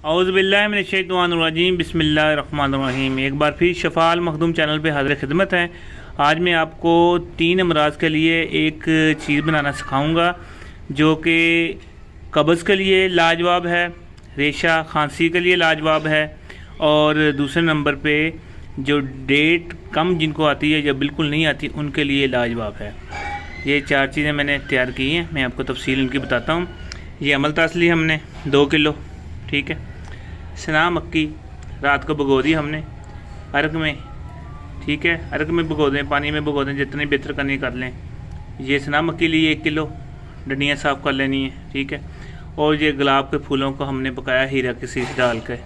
औज़ुबिल्लाहिमिनश्शैतानिर्रजीम बिस्मिल्लाहिर्रहमानिर्रहीम। एक बार फिर शफ़ा अल मखदूम चैनल पे हाज़िर खिदमत है। आज मैं आपको 3 अमराज़ के लिए एक चीज़ बनाना सिखाऊंगा जो कि कब्ज़ के लिए लाजवाब है, रेशा खांसी के लिए लाजवाब है, और दूसरे नंबर पे जो डेट कम जिनको आती है या बिल्कुल नहीं आती उनके लिए लाजवाब है। ये 4 चीज़ें मैंने तैयार की हैं, मैं आपको तफसील इनकी बताता हूँ। ये अमलतास ली हमने 2 किलो, ठीक है। सना मक्की रात को भिगो दी हमने अर्क में, ठीक है। अर्क में भिगो दें, पानी में भिगो दें, जितनी बेहतर करनी कर लें। ये सना मक्की ली 1 किलो, डंडियाँ साफ़ कर लेनी है, ठीक है। और ये गुलाब के फूलों को हमने पकाया, हीरा के सीस डाल के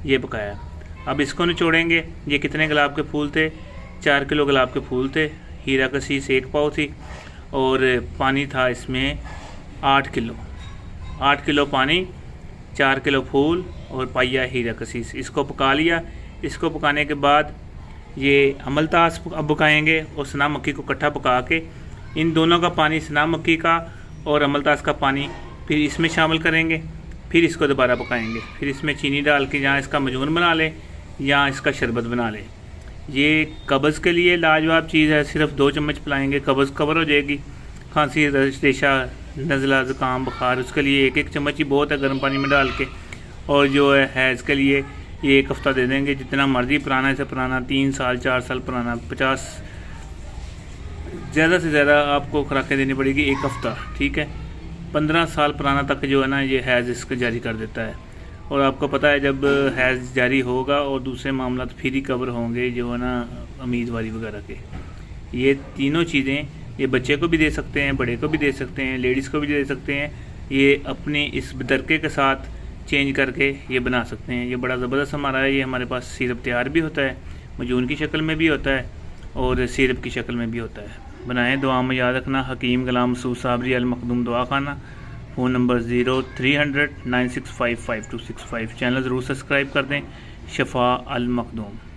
ये पकाया। अब इसको निचोड़ेंगे। ये कितने गुलाब के फूल थे? 4 किलो गुलाब के फूल थे, हीरा का सीस 1 पाव थी, और पानी था इसमें 8 किलो। 8 किलो पानी, 4 किलो फूल और पाइया हीरा कसीस। इसको पका लिया। इसको पकाने के बाद ये अमलतास अब पकाएंगे और सना मक्की को इकट्ठा पका के इन दोनों का पानी, सना मक्की का और अमलतास का पानी, फिर इसमें शामिल करेंगे। फिर इसको दोबारा पकाएंगे। फिर इसमें चीनी डाल के या इसका मजून बना लें या इसका शरबत बना लें। ये कब्ज़ के लिए लाजवाब चीज़ है। सिर्फ 2 चम्मच पिलाएंगे, कब्ज़ कवर हो जाएगी। खांसी, रेशा, नज़ला, ज़ुकाम, बुखार, उसके लिए 1-1 चम्मच ही बहुत है गर्म पानी में डाल के। और जो है इसके लिए ये 1 हफ़्ता दे देंगे, जितना मर्ज़ी पुराना से पुराना, 3 साल 4 साल पुराना, 50 ज़्यादा से ज़्यादा आपको खुराकें देनी पड़ेगी 1 हफ़्ता, ठीक है। 15 साल पुराना तक जो है ना ये हैज़ इसको जारी कर देता है। और आपको पता है जब हैज़ जारी होगा और दूसरे मामला फिर ही कवर होंगे जो है ना उम्मीदवारी वगैरह के। ये तीनों चीज़ें ये बच्चे को भी दे सकते हैं, बड़े को भी दे सकते हैं, लेडीज़ को भी दे सकते हैं। ये अपने इस बदरके के साथ चेंज करके ये बना सकते हैं। ये बड़ा ज़बरदस्त हमारा है। ये हमारे पास सिरप तैयार भी होता है, मजून की शक्ल में भी होता है और सिरप की शक्ल में भी होता है। बनाएं, दुआ में याद रखना। हकीम गुलाम मसूद साबरी अल मखदूम दुआ खाना। Phone number 0300 965 5265। चैनल ज़रूर सब्सक्राइब कर दें। शफ़ा अल मखदूम।